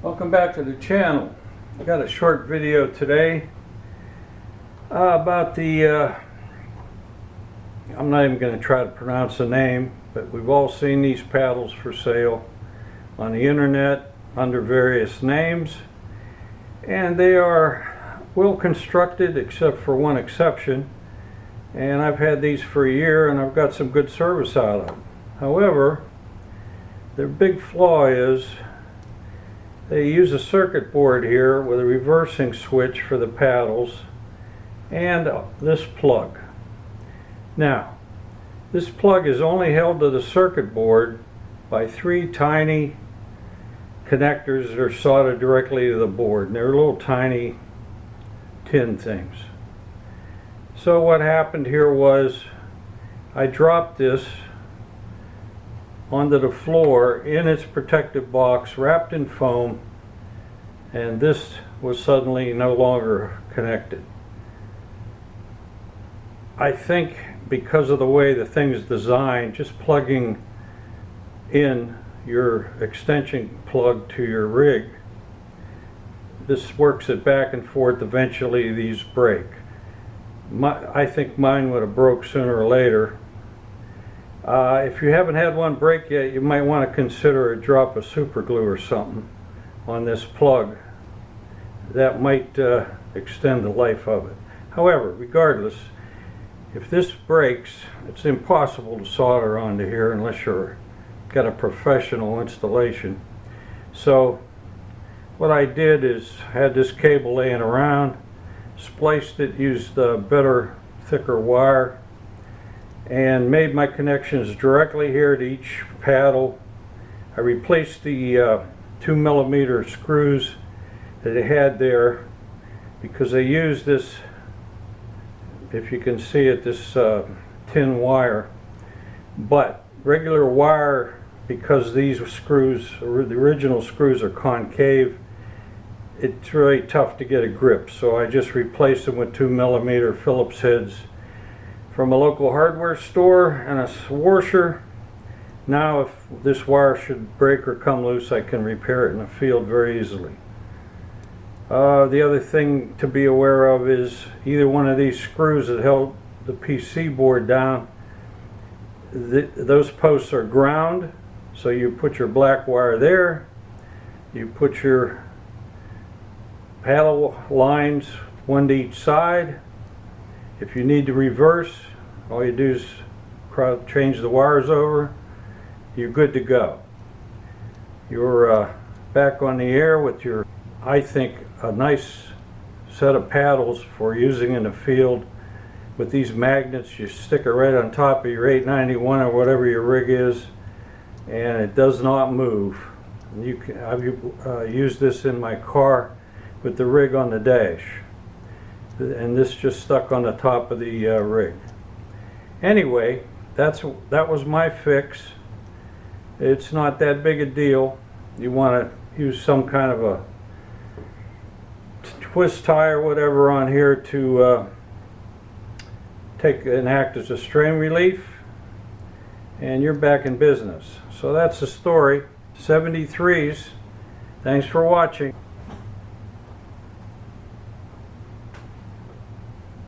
Welcome back to the channel. I got a short video today about the I'm not even going to try to pronounce the name, but we've all seen these paddles for sale on the internet under various names, and they are well constructed except for one exception, and I've had these for a year and I've got some good service out of them. However, their big flaw is they use a circuit board here with a reversing switch for the paddles and this plug. Now, this plug is only held to the circuit board by three tiny connectors that are soldered directly to the board. And they're little tiny tin things. So what happened here was I dropped this onto the floor in its protective box wrapped in foam, and this was suddenly no longer connected. I think because of the way the thing is designed, just plugging in your extension plug to your rig, this works it back and forth. Eventually these break. I think mine would have broke sooner or later. If you haven't had one break yet, you might want to consider a drop of super glue or something on this plug. That might extend the life of it. However, regardless, if this breaks, it's impossible to solder onto here unless you've got a professional installation. So what I did is had this cable laying around, spliced it, used better, thicker wire, and made my connections directly here to each paddle. I replaced the 2mm screws that they had there because they used this, if you can see it, this tin wire. But regular wire, because these screws, the original screws, are concave, it's really tough to get a grip. So I just replaced them with 2mm Phillips heads from a local hardware store and a washer. Now if this wire should break or come loose, I can repair it in the field very easily. The other thing to be aware of is either one of these screws that held the PC board down, those posts are ground, so you put your black wire there, you put your paddle lines one to each side. If you need to reverse, all you do is change the wires over, you're good to go. You're back on the air with your, I think, a nice set of paddles for using in the field. With these magnets, you stick it right on top of your 891 or whatever your rig is, and it does not move. I've used this in my car with the rig on the dash, and this just stuck on the top of the rig. Anyway, that was my fix. It's not that big a deal. You want to use some kind of a twist tie or whatever on here to take and act as a strain relief, and you're back in business. So that's the story. 73s. Thanks for watching.